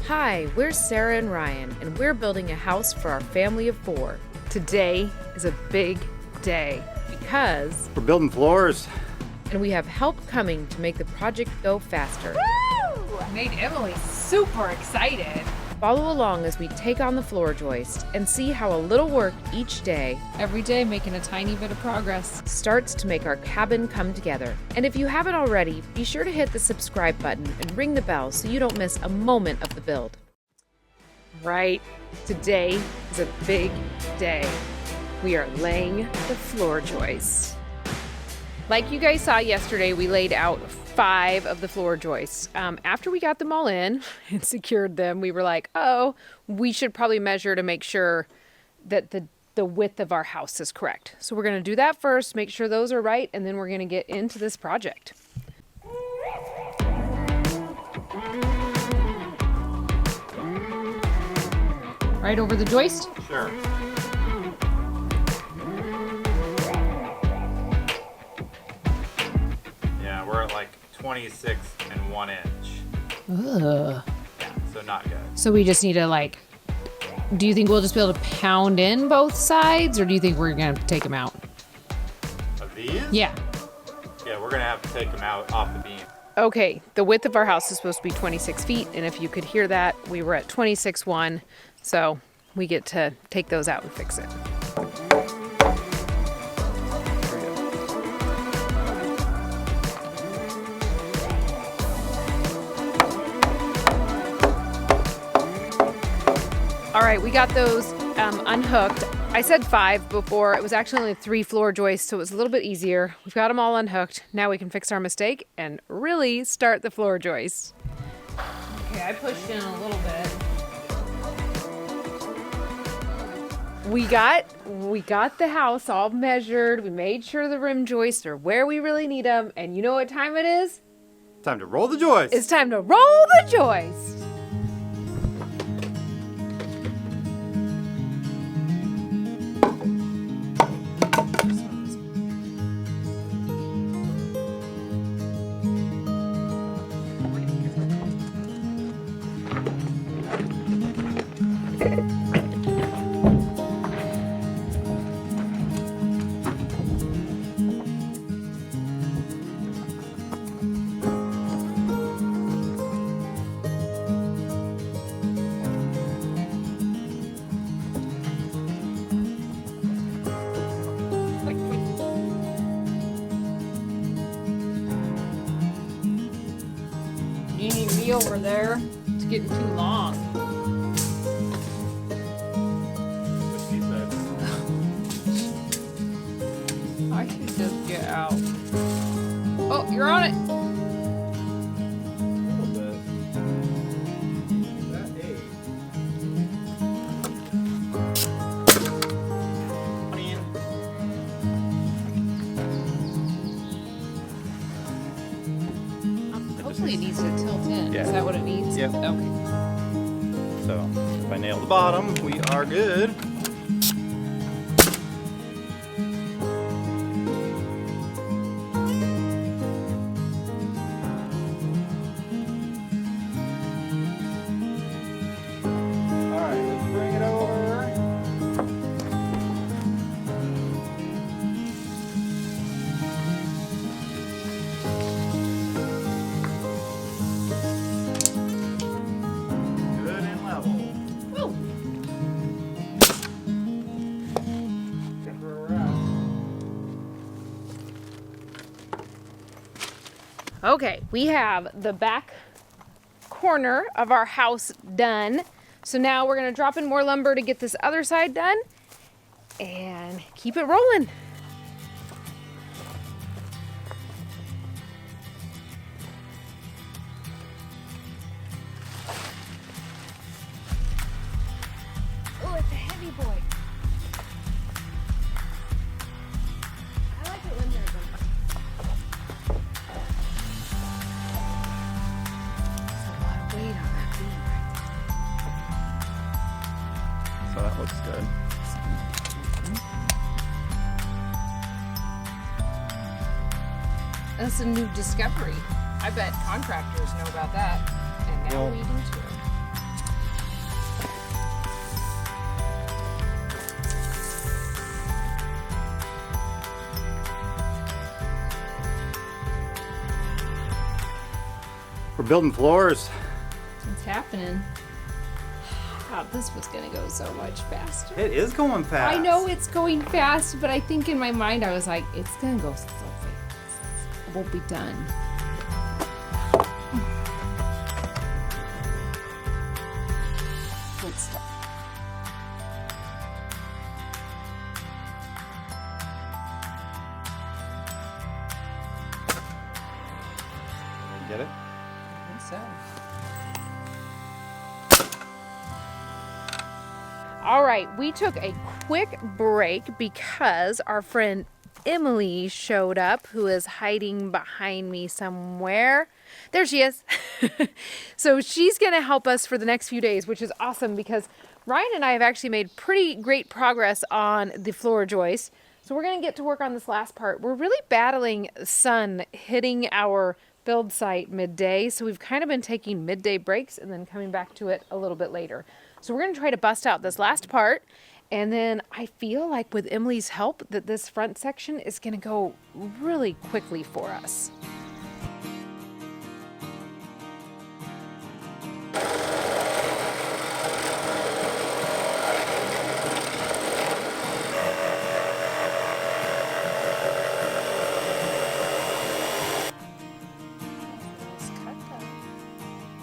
Hi, we're Sarah and Ryan, and we're building a house for our family of 4. Today is a big day because we're building floors. And we have help coming to make the project go faster. Woo! Made Emily super excited. Follow along as we take on the floor joist and see how a little work each day, every day making a tiny bit of progress, starts to make our cabin come together. And if you haven't already, be sure to hit the subscribe button and ring the bell so you don't miss a moment of the build. Right, today is a big day. We are laying the floor joist. Like you guys saw yesterday, we laid out 5 of the floor joists. After we got them all in and secured them, we were like, oh, we should probably measure to make sure that the width of our house is correct. So we're going to do that first, make sure those are right, and then we're going to get into this project. Right over the joist? Sure. Yeah, we're at like 26 and 1 inch. Ugh. Yeah, so not good. So we just need to do you think we'll just be able to pound in both sides, or do you think we're going to take them out? Of these? Yeah. Yeah, we're gonna have to take them out off the beam. Okay, the width of our house is supposed to be 26 feet, and if you could hear that, we were at 26.1, so we get to take those out and fix it. All right, we got those unhooked. I said 5 before. It was actually only 3 floor joists, so it was a little bit easier. We've got them all unhooked. Now we can fix our mistake and really start the floor joists. Okay, I pushed in a little bit. We got the house all measured. We made sure the rim joists are where we really need them. And you know what time it is? Time to roll the joist. It's time to roll the joist. You need me over there. It's getting too long. What she said. I should just get out. Oh, you're on it. A little bit. That 8. Hopefully it needs to tilt in. Yeah. Is that what it needs? Yep. Okay. So if I nail the bottom, we are good. All right, let's bring it over. Good and level. Woo. That's where we're at. Okay, we have the back corner of our house done. So now we're gonna drop in more lumber to get this other side done and keep it rolling. Oh, it's a heavy boy. I like it when they're done. There's a lot of weight on that beam right So that looks good. That's a new discovery. I bet contractors know about that. And now Well, we do too. We're building floors. It's happening. I thought this was gonna go so much faster. It is going fast. I know it's going fast, but I think in my mind I was like, it's gonna go so fast. It won't be done. Good stuff. Get it? I think so. All right, we took a quick break because our friend Emily showed up, who is hiding behind me somewhere. There she is. So she's going to help us for the next few days, which is awesome because Ryan and I have actually made pretty great progress on the floor joist. So we're going to get to work on this last part. We're really battling sun hitting our build site midday, so we've kind of been taking midday breaks and then coming back to it a little bit later. So we're going to try to bust out this last part, and then I feel like with Emily's help that this front section is going to go really quickly for us.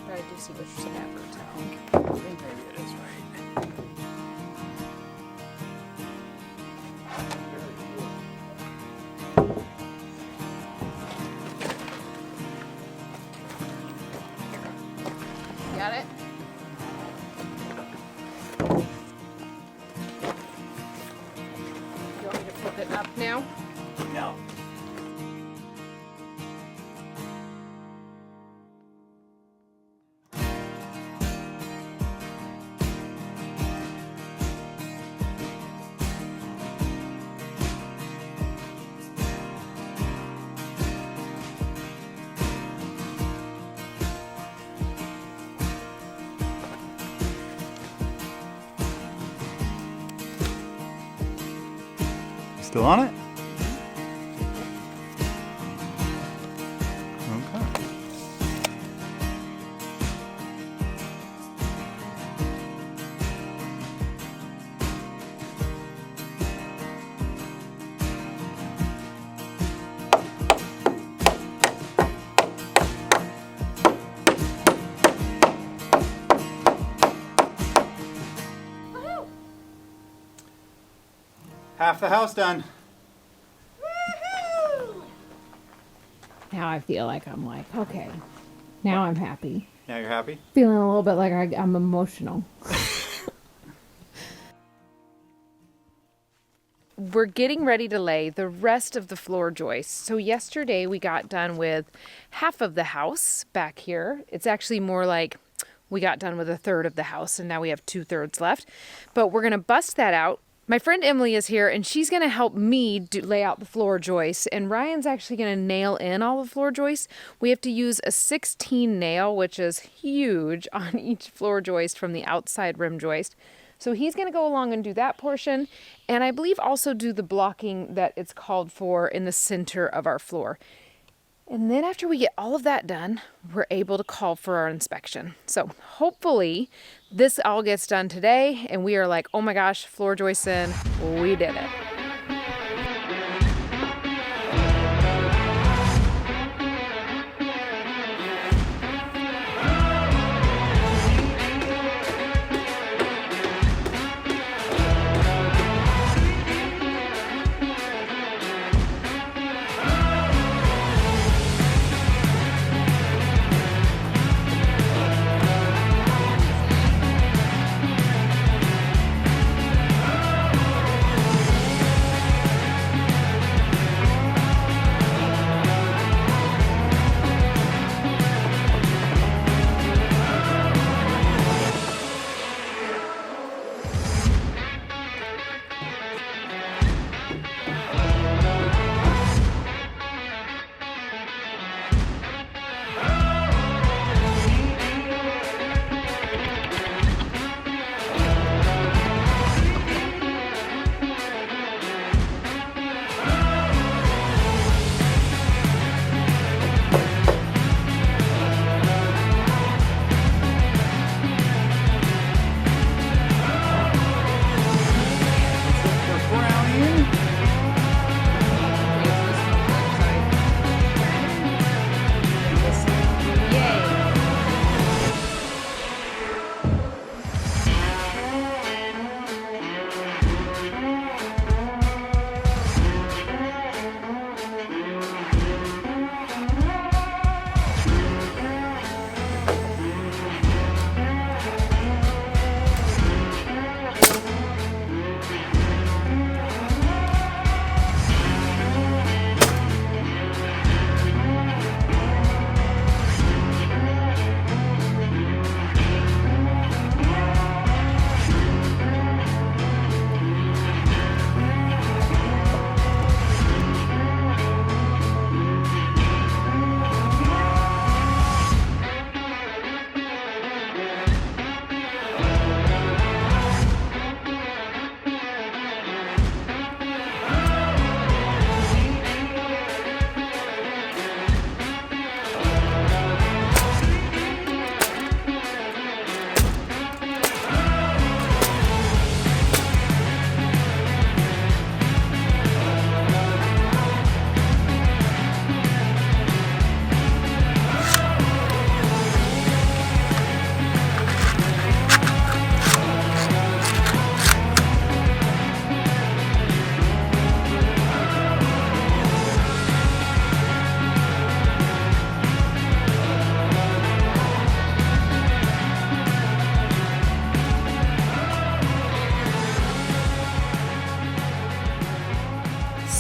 But I do see what you're saying after a towel. I think maybe it is right. Got it? You want me to flip it up now? No. Still on it? Okay. Half the house done. Now I feel like I'm like, okay. Now I'm happy. Now you're happy? Feeling a little bit like I'm emotional. We're getting ready to lay the rest of the floor joists. So yesterday we got done with half of the house back here. It's actually more like we got done with a third of the house and now we have 2/3 left. But we're gonna bust that out. My friend Emily is here and she's gonna help me lay out the floor joists, and Ryan's actually gonna nail in all the floor joists. We have to use a 16 nail, which is huge on each floor joist from the outside rim joist. So he's going to go along and do that portion, and I believe also do the blocking that it's called for in the center of our floor. And then after we get all of that done, we're able to call for our inspection. So hopefully this all gets done today and we are like, oh my gosh, floor joists in, we did it.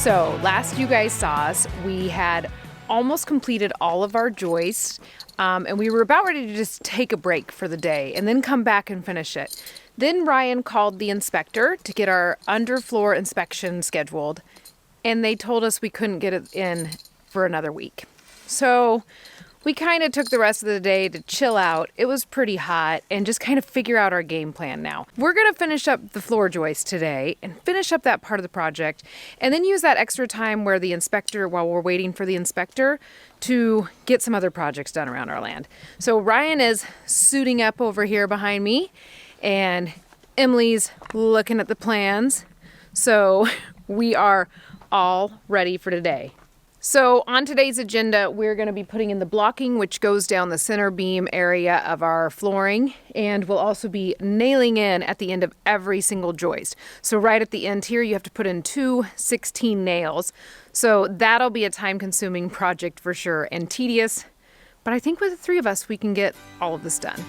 So last you guys saw us, we had almost completed all of our joists, and we were about ready to just take a break for the day and then come back and finish it. Then Ryan called the inspector to get our underfloor inspection scheduled, and they told us we couldn't get it in for another week. So we kind of took the rest of the day to chill out. It was pretty hot and just kind of figure out our game plan now. We're going to finish up the floor joist today and finish up that part of the project and then use that extra time while we're waiting for the inspector to get some other projects done around our land. So Ryan is suiting up over here behind me and Emily's looking at the plans. So we are all ready for today. So on today's agenda, we're going to be putting in the blocking, which goes down the center beam area of our flooring, and we'll also be nailing in at the end of every single joist. So right at the end here, you have to put in 2 16 nails. So that'll be a time-consuming project for sure and tedious, but I think with the 3 of us, we can get all of this done.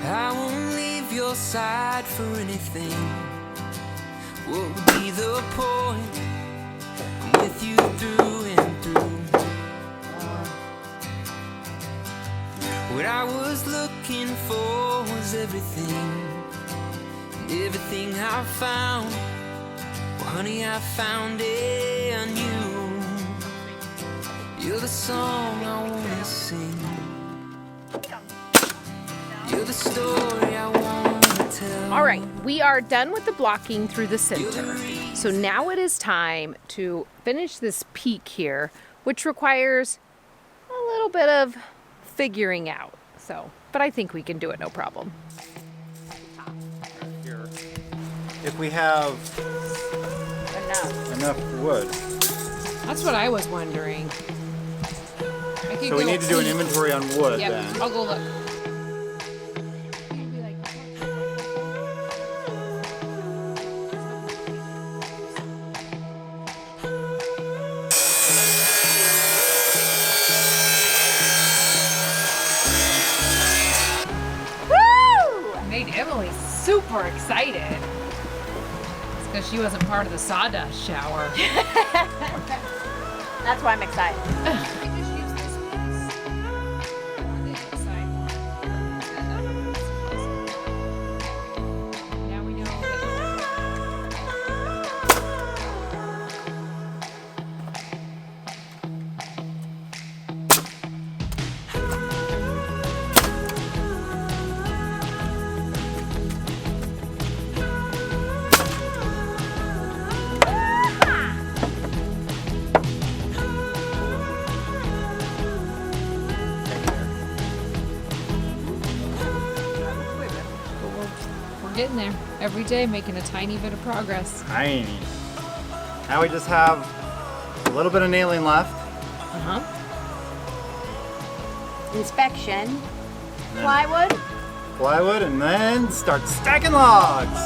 I won't leave your side for anything. What would be the point? I'm with you through and through. What I was looking for was everything, and everything I found, well honey, I found it on you. You're the song I wanna sing. You're the story I want to tell. All right, we are done with the blocking through the center. So now it is time to finish this peak here, which requires a little bit of figuring out. But I think we can do it, no problem. Here. If we have enough wood. That's what I was wondering. So we need to do an inventory on wood Yep, then. I'll go look. Made Emily super excited. It's because she wasn't part of the sawdust shower. That's why I'm excited. Now we know. Getting there every day, making a tiny bit of progress. Tiny. Now we just have a little bit of nailing left. Inspection. Plywood. Plywood, and then start stacking logs.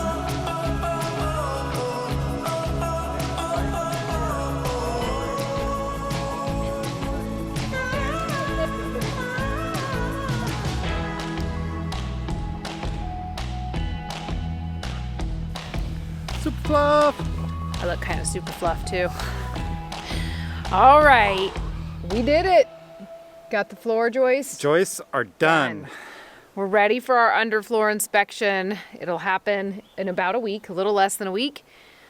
Super fluff. I look kind of super fluff too. All right, we did it. Got the floor joists. Joists are done. We're ready for our underfloor inspection. It'll happen in about a week, a little less than a week.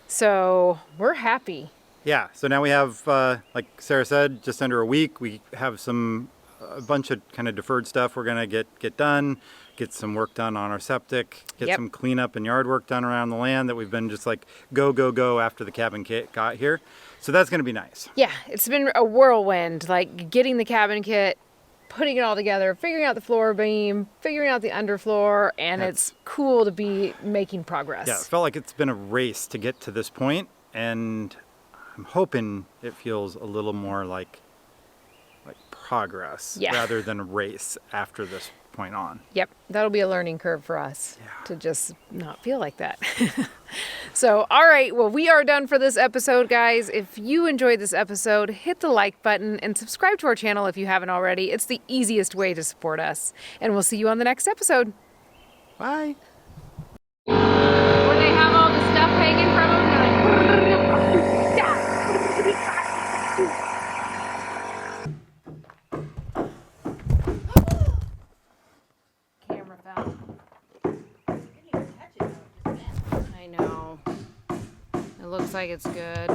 So we're happy. Yeah, so now we have, like Sarah said, just under a week. We have a bunch of kind of deferred stuff we're gonna get done, get some work done on our septic, get some cleanup and yard work done around the land that we've been just like go after the cabin kit got here. So that's gonna be nice. Yeah, it's been a whirlwind, like getting the cabin kit, putting it all together, figuring out the floor beam, figuring out the underfloor, and it's cool to be making progress. Yeah, it felt like it's been a race to get to this point, and I'm hoping it feels a little more like progress rather than a race after this point on. Yep, that'll be a learning curve for us to just not feel like that. So, all right, well, we are done for this episode, guys. If you enjoyed this episode, hit the like button and subscribe to our channel if you haven't already. It's the easiest way to support us. And we'll see you on the next episode. Bye. When they have all the stuff hanging from them, camera fell. I know. It looks like it's good.